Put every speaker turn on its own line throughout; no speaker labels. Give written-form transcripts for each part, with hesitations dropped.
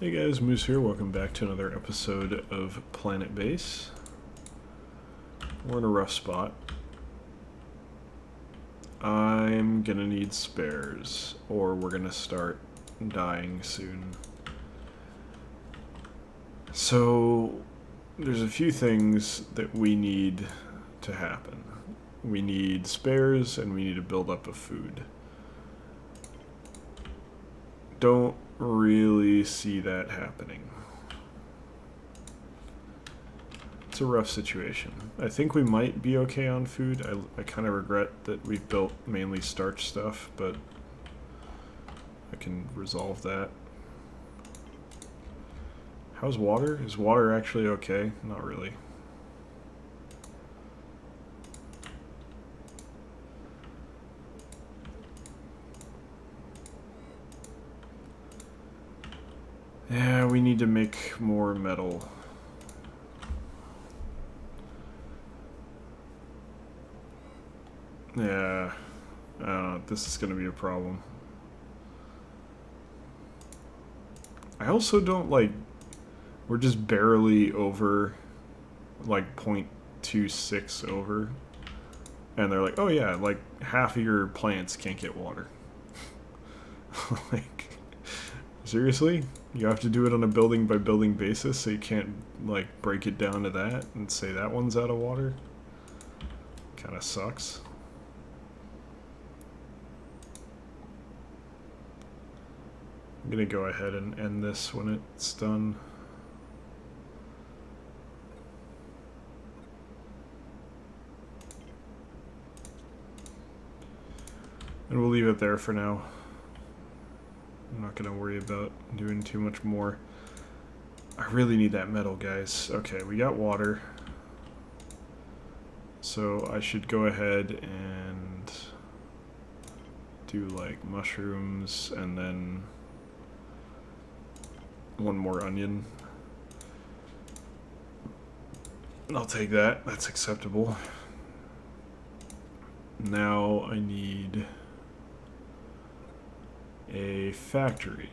Hey guys, Moose here. Welcome back to another episode of Planetbase. We're in a rough spot. I'm gonna need spares, or we're gonna start dying soon. So, there's a few things that we need to happen. We need spares, and we need to build up a food. Don't really see that happening. It's a rough situation. I think we might be okay on food. I kind of regret that we've built mainly starch stuff, but I can resolve that. How's water? Is water actually okay? Not really. Yeah, we need to make more metal. Yeah, I don't know, this is going to be a problem. I also don't like, we're just barely over, like 0.26 over. And they're like, oh yeah, like half of your plants can't get water. Like, seriously? You have to do it on a building by building basis, so you can't like break it down to that and say that one's out of water? Kind of sucks. I'm gonna go ahead and end this when it's done. And we'll leave it there for now. I'm not gonna worry about doing too much more. I really need that metal, guys. Okay, we got water. So I should go ahead and do like mushrooms and then one more onion. I'll take that. That's acceptable. Now I need a factory,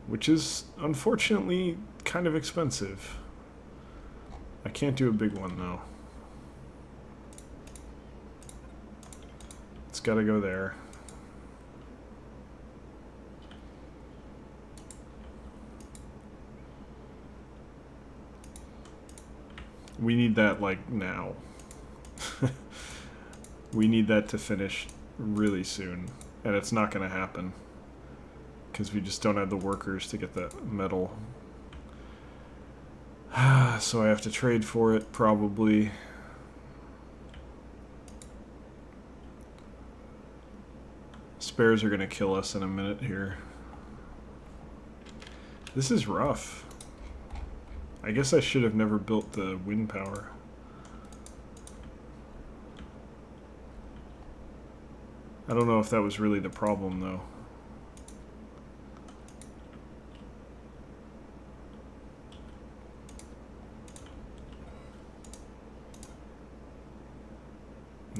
which is unfortunately kind of expensive. I can't do a big one though. It's gotta go there. We need that like now. We need that to finish really soon, and it's not going to happen because we just don't have the workers to get the metal. So I have to trade for it probably. Spares are going to kill us in a minute here. This is rough. I guess I should have never built the wind power. I don't know if that was really the problem, though.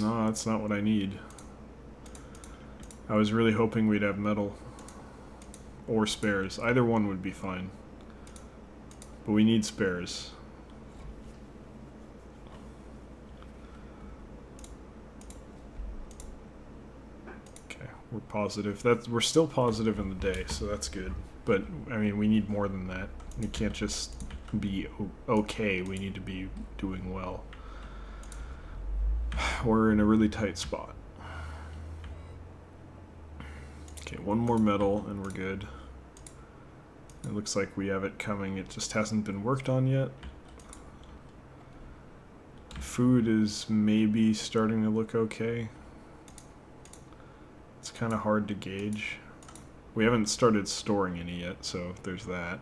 No, that's not what I need. I was really hoping we'd have metal. Or spares. Either one would be fine. But we need spares. We're positive. We're still positive in the day, so that's good. But I mean, we need more than that. We can't just be okay. We need to be doing well. We're in a really tight spot. Okay, one more metal and we're good. It looks like we have it coming. It just hasn't been worked on yet. Food is maybe starting to look okay. It's kind of hard to gauge. We haven't started storing any yet, so there's that.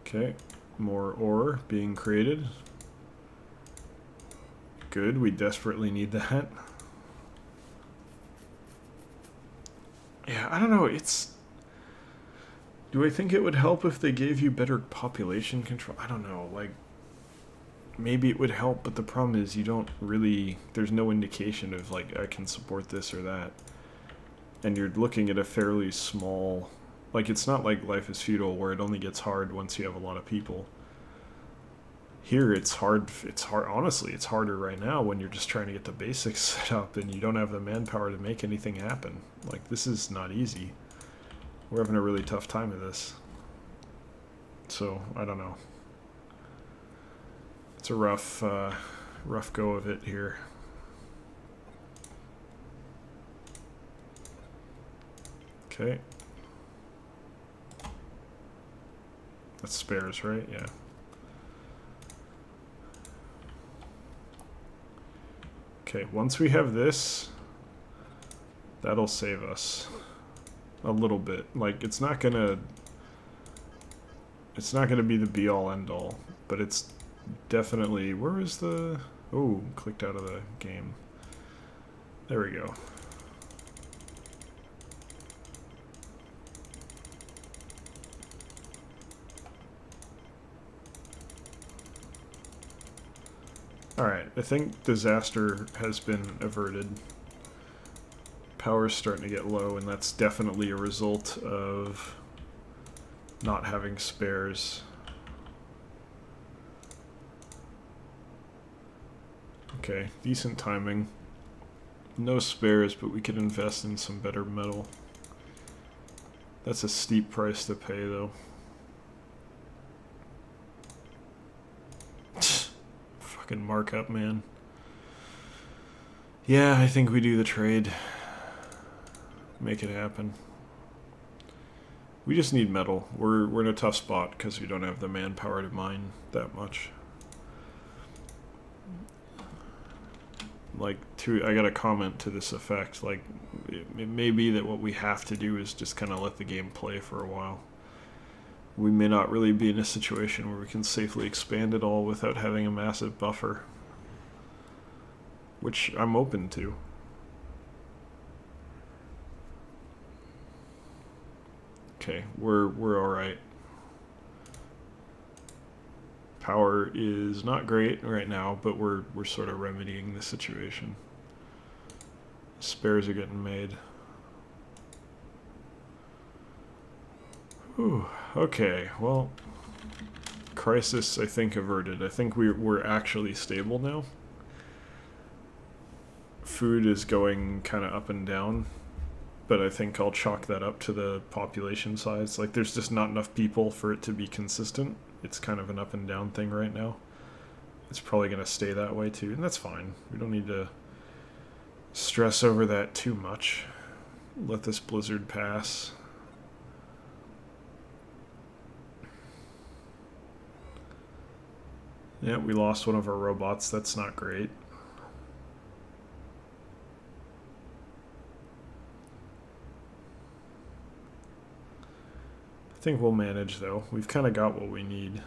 Okay, more ore being created. Good, we desperately need that. Yeah, I don't know, it's... Do I think it would help if they gave you better population control? I don't know, like... maybe it would help, but the problem is you don't really, there's no indication of like I can support this or that. And you're looking at a fairly small, like it's not like Life is Feudal where it only gets hard once you have a lot of people. Here it's hard, honestly, it's harder right now when you're just trying to get the basics set up and you don't have the manpower to make anything happen. Like, this is not easy. We're having a really tough time with this. So, I don't know. It's a rough go of it here. Okay. That's spares, right? Yeah. Okay, once we have this, that'll save us a little bit. Like, it's not gonna be the be-all, end-all, but it's definitely... Where is the... Oh, clicked out of the game. There we go. Alright, I think disaster has been averted. Power's starting to get low, and that's definitely a result of not having spares. Okay, decent timing. No spares, but we could invest in some better metal. That's a steep price to pay, though. Fucking markup, man. Yeah, I think we do the trade. Make it happen. We just need metal. We're in a tough spot because we don't have the manpower to mine that much. Like, I got a comment to this effect. Like, it may be that what we have to do is just kind of let the game play for a while. We may not really be in a situation where we can safely expand it all without having a massive buffer. Which I'm open to. Okay, we're alright. Power is not great right now, but we're sort of remedying the situation. Spares are getting made. Whew. Okay, well, crisis, I think, averted. I think we're actually stable now. Food is going kind of up and down, but I think I'll chalk that up to the population size. Like, there's just not enough people for it to be consistent. It's kind of an up and down thing right now. It's probably going to stay that way too, and that's fine. We don't need to stress over that too much. Let this blizzard pass. Yeah, we lost one of our robots. That's not great. I think we'll manage, though. We've kind of got what we need.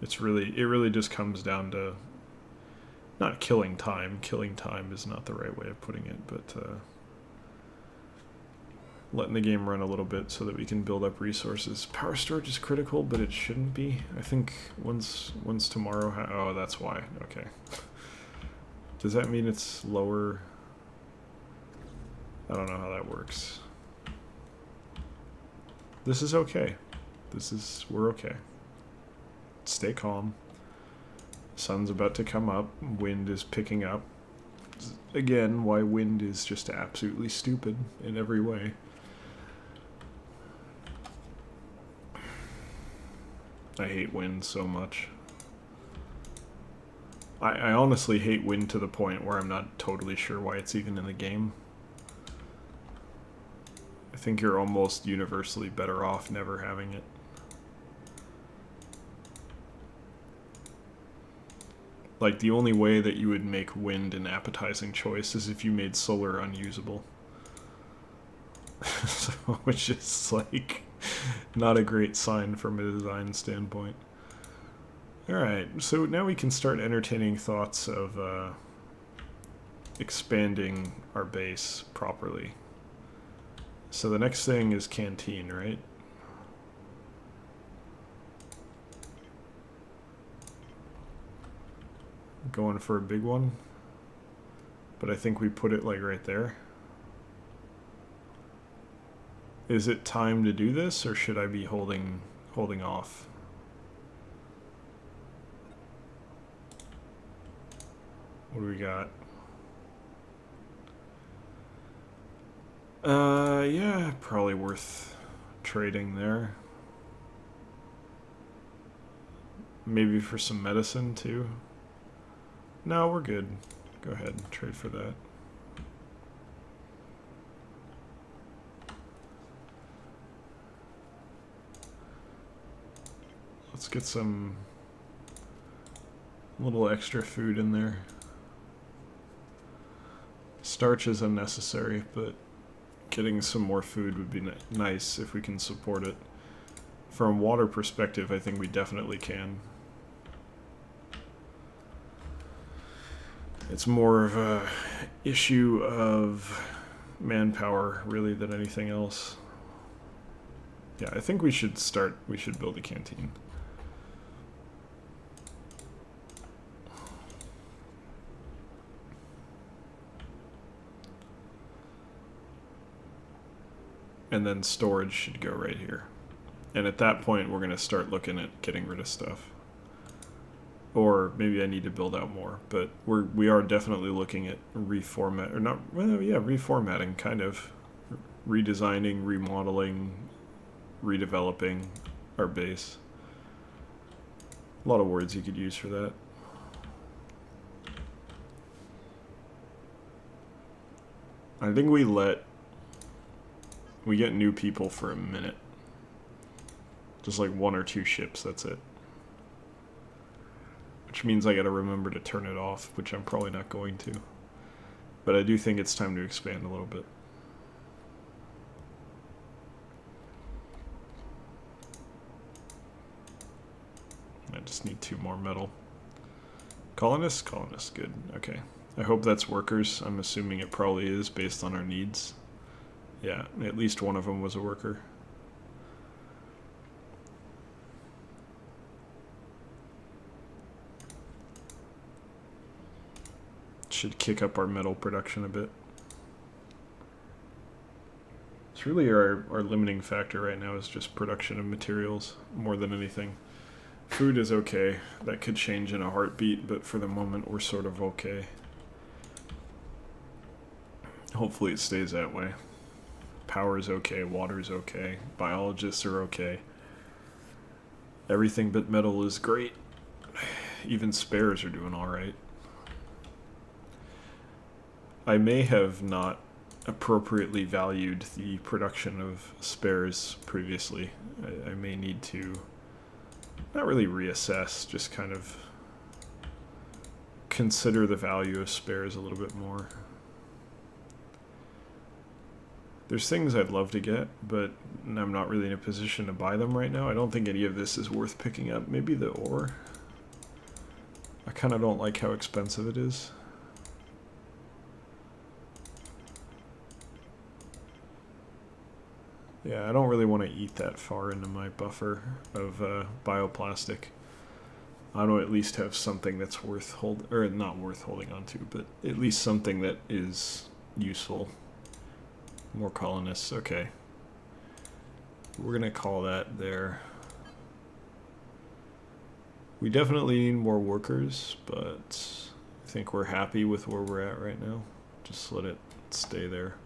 It really just comes down to not killing time. Killing time is not the right way of putting it, but letting the game run a little bit so that we can build up resources. Power storage is critical, but it shouldn't be. I think once tomorrow... oh, that's why. Okay. Does that mean it's lower? I don't know how that works. This is okay. We're okay. Stay calm. Sun's about to come up. Wind is picking up. Again, why wind is just absolutely stupid in every way. I hate wind so much. I honestly hate wind to the point where I'm not totally sure why it's even in the game. I think you're almost universally better off never having it. Like, the only way that you would make wind an appetizing choice is if you made solar unusable. Which is, like, not a great sign from a design standpoint. Alright, so now we can start entertaining thoughts of expanding our base properly. So the next thing is canteen, right? going for a big one. But I think we put it like right there. Is it time to do this, or should I be holding off? What do we got? Yeah, probably worth trading there. Maybe for some medicine too. No, we're good. Go ahead, trade for that. Let's get some little extra food in there. Starch is unnecessary, but getting some more food would be nice if we can support it. From a water perspective, I think we definitely can. It's more of a issue of manpower, really, than anything else. Yeah, I think we should build a canteen. And then storage should go right here. And at that point, we're going to start looking at getting rid of stuff. Or maybe I need to build out more, but we are definitely looking at reformatting, kind of redesigning, remodeling, redeveloping our base. A lot of words you could use for that. I think we get new people for a minute. Just like 1 or 2 ships, that's it. Which means I gotta remember to turn it off, which I'm probably not going to. But I do think it's time to expand a little bit. I just need 2 more metal. Colonists? Colonists, good. Okay. I hope that's workers. I'm assuming it probably is based on our needs. Yeah, at least one of them was a worker. Should kick up our metal production a bit. It's really our limiting factor right now is just production of materials more than anything. Food is okay. That could change in a heartbeat, but for the moment we're sort of okay. Hopefully it stays that way. Power is okay, water is okay, biologists are okay. Everything but metal is great. Even spares are doing alright. I may have not appropriately valued the production of spares previously. I may need to not really reassess, just kind of consider the value of spares a little bit more. There's things I'd love to get, but I'm not really in a position to buy them right now. I don't think any of this is worth picking up. Maybe the ore. I kind of don't like how expensive it is. Yeah, I don't really want to eat that far into my buffer of bioplastic. I want to at least have something that's not worth holding on to, but at least something that is useful. More colonists, okay. We're gonna call that there. We definitely need more workers, but I think we're happy with where we're at right now. Just let it stay there.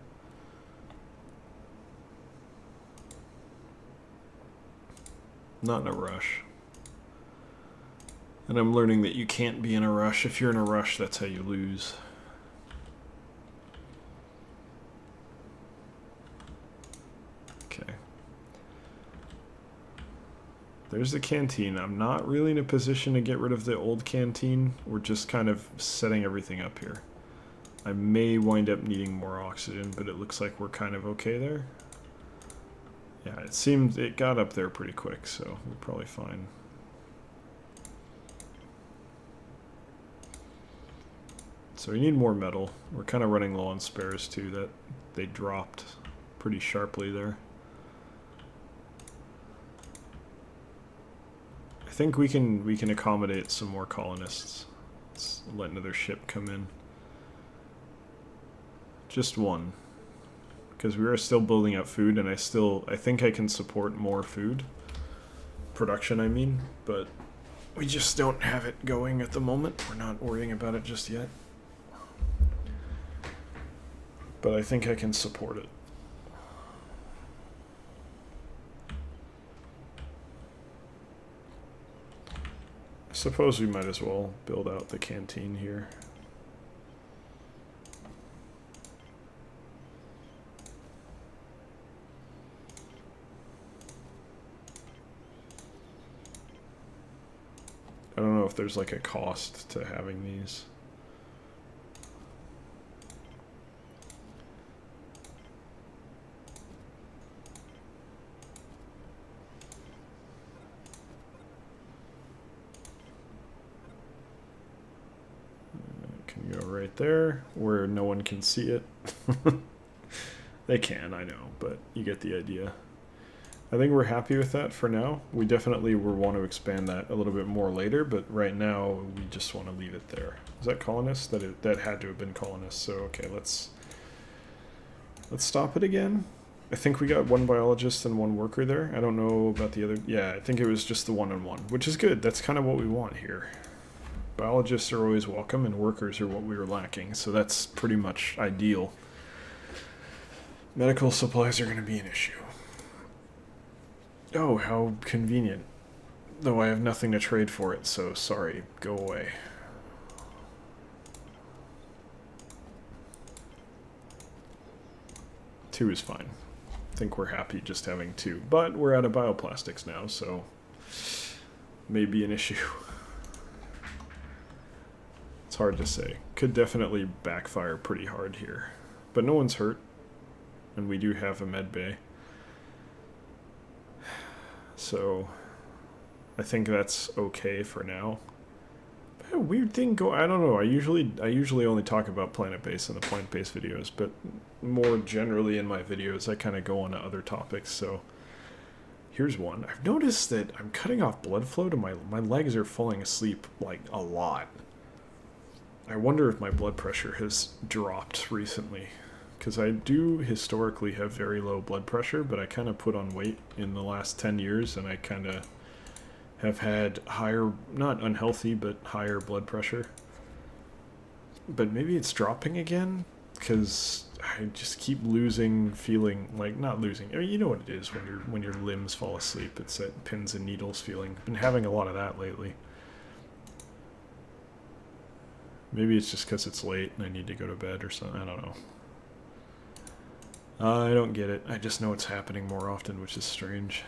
Not in a rush. And I'm learning that you can't be in a rush. If you're in a rush, that's how you lose. Okay. There's the canteen. I'm not really in a position to get rid of the old canteen. We're just kind of setting everything up here. I may wind up needing more oxygen, but it looks like we're kind of okay there. Yeah, it seemed it got up there pretty quick, so we're probably fine. So we need more metal. We're kind of running low on spares too. That they dropped pretty sharply there. I think we can accommodate some more colonists. Let's let another ship come in. Just one. Because we are still building up food, and I think I can support more food. Production, I mean. But we just don't have it going at the moment. We're not worrying about it just yet. But I think I can support it. I suppose we might as well build out the canteen here. I don't know if there's like a cost to having these. Can go right there where no one can see it. They can, I know, but you get the idea. I think we're happy with that for now. We definitely will want to expand that a little bit more later, but right now we just want to leave it there. Is that colonists? That had to have been colonists. So okay, let's stop it again. I think we got one biologist and one worker there. I don't know about the other. Yeah, I think it was just the one-on-one, which is good. That's kind of what we want here. Biologists are always welcome, and workers are what we were lacking, so that's pretty much ideal. Medical supplies are going to be an issue. Oh, how convenient. Though I have nothing to trade for it, so sorry. Go away. Two is fine. I think we're happy just having two. But we're out of bioplastics now, so maybe an issue. It's hard to say. Could definitely backfire pretty hard here. But no one's hurt. And we do have a med bay. So I think that's okay for now. But a weird thing I don't know. I usually only talk about Planetbase in the Planetbase videos, but more generally in my videos I kind of go on to other topics. So here's one. I've noticed that I'm cutting off blood flow to my legs are falling asleep like a lot. I wonder if my blood pressure has dropped recently. Because I do historically have very low blood pressure, but I kind of put on weight in the last 10 years, and I kind of have had higher, not unhealthy, but higher blood pressure. But maybe it's dropping again, because I just keep losing feeling, like, not losing, I mean, you know what it is when your limbs fall asleep, it's that pins and needles feeling. I've been having a lot of that lately. Maybe it's just because it's late and I need to go to bed or something, I don't know. I don't get it. I just know it's happening more often, which is strange.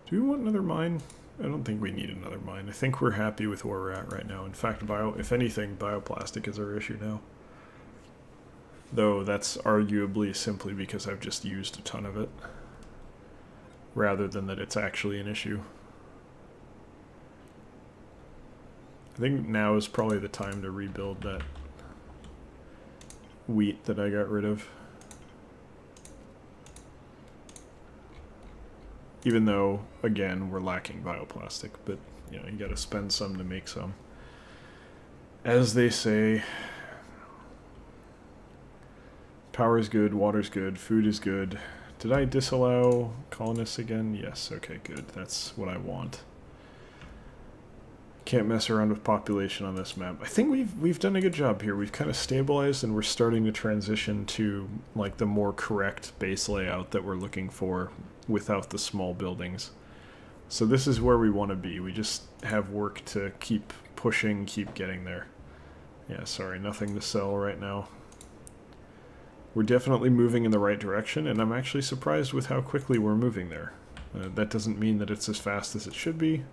Do we want another mine? I don't think we need another mine. I think we're happy with where we're at right now. In fact, if anything, bioplastic is our issue now. Though that's arguably simply because I've just used a ton of it, rather than that it's actually an issue. I think now is probably the time to rebuild that wheat that I got rid of. Even though, again, we're lacking bioplastic, but you know, you gotta spend some to make some. As they say, power is good, water's good, food is good. Did I disallow colonists again? Yes, okay, good. That's what I want. Can't mess around with population on this map. I think we've done a good job here. We've kind of stabilized, and we're starting to transition to like the more correct base layout that we're looking for without the small buildings. So this is where we want to be. We just have work to keep pushing, keep getting there. Yeah, sorry, nothing to sell right now. We're definitely moving in the right direction, and I'm actually surprised with how quickly we're moving there. That doesn't mean that it's as fast as it should be.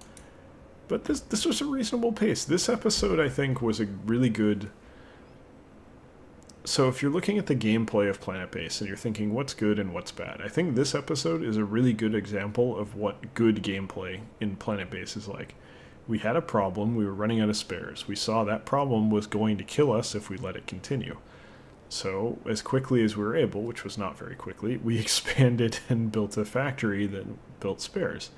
But this was a reasonable pace. This episode, I think, was a really good... So if you're looking at the gameplay of Planetbase and you're thinking what's good and what's bad, I think this episode is a really good example of what good gameplay in Planetbase is like. We had a problem, we were running out of spares. We saw that problem was going to kill us if we let it continue. So as quickly as we were able, which was not very quickly, we expanded and built a factory that built spares.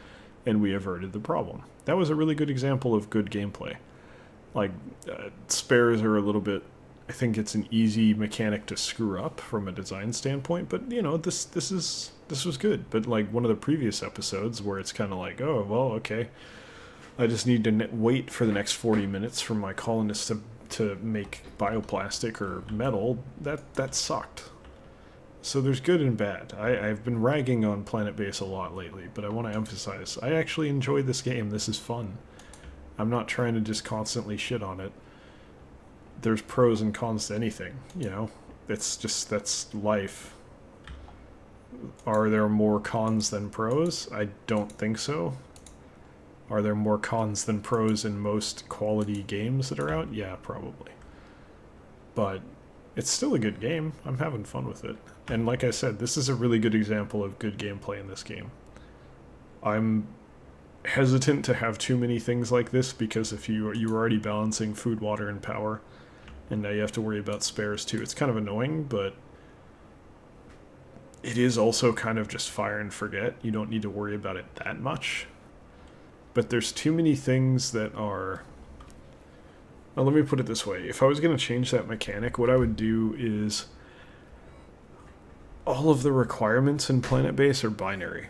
and we averted the problem. That was a really good example of good gameplay. Like, spares are a little bit... I think it's an easy mechanic to screw up from a design standpoint, but, you know, this was good. But, like, one of the previous episodes where it's kind of like, oh, well, okay, I just need to wait for the next 40 minutes for my colonists to make bioplastic or metal, that sucked. So there's good and bad. I've been ragging on Planetbase a lot lately, but I want to emphasize, I actually enjoy this game. This is fun. I'm not trying to just constantly shit on it. There's pros and cons to anything, you know? That's life. Are there more cons than pros? I don't think so. Are there more cons than pros in most quality games that are out? Yeah, probably. But it's still a good game. I'm having fun with it. And like I said, this is a really good example of good gameplay in this game. I'm hesitant to have too many things like this because if you're already balancing food, water, and power, and now you have to worry about spares too, it's kind of annoying, but it is also kind of just fire and forget. You don't need to worry about it that much. But there's too many things that are... Well, let me put it this way. If I was going to change that mechanic, what I would do is all of the requirements in Planetbase are binary.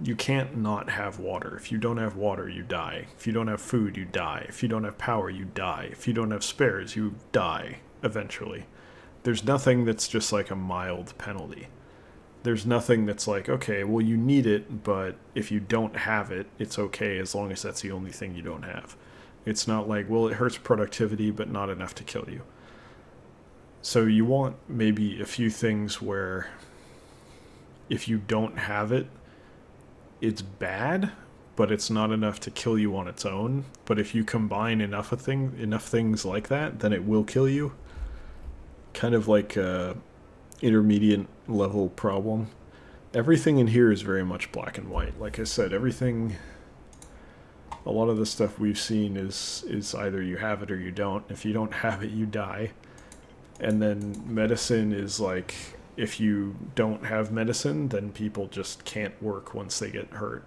You can't not have water. If you don't have water, you die. If you don't have food, you die. If you don't have power, you die. If you don't have spares, you die eventually. There's nothing that's just like a mild penalty. There's nothing that's like, okay, well, you need it, but if you don't have it, it's okay as long as that's the only thing you don't have. It's not like, well, it hurts productivity, but not enough to kill you. So you want maybe a few things where if you don't have it, it's bad, but it's not enough to kill you on its own. But if you combine enough things like that, then it will kill you. Kind of like a intermediate level problem. Everything in here is very much black and white. Like I said, everything... A lot of the stuff we've seen is either you have it or you don't. If you don't have it, you die. And then medicine is like, if you don't have medicine, then people just can't work once they get hurt.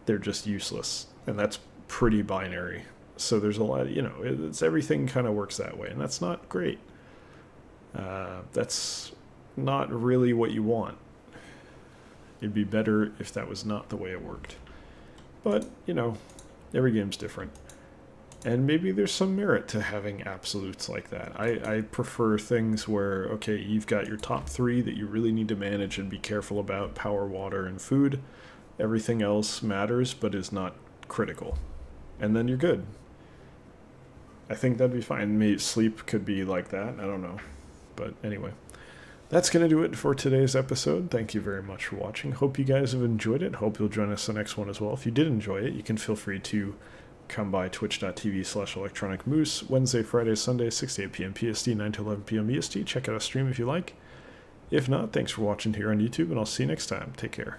They're just useless. And that's pretty binary. So there's a lot, you know, it's everything kind of works that way. And that's not great. That's not really what you want. It'd be better if that was not the way it worked. But, you know, every game's different. And maybe there's some merit to having absolutes like that. I prefer things where, okay, you've got your top 3 that you really need to manage and be careful about: power, water, and food. Everything else matters, but is not critical. And then you're good. I think that'd be fine. Maybe sleep could be like that. I don't know. But anyway, that's going to do it for today's episode. Thank you very much for watching. Hope you guys have enjoyed it. Hope you'll join us the next one as well. If you did enjoy it, you can feel free to come by twitch.tv/electronicmoose Wednesday, Friday, Sunday, 6 to 8 p.m. PST, 9 to 11 p.m. EST. Check out our stream if you like. If not, thanks for watching here on YouTube, and I'll see you next time. Take care.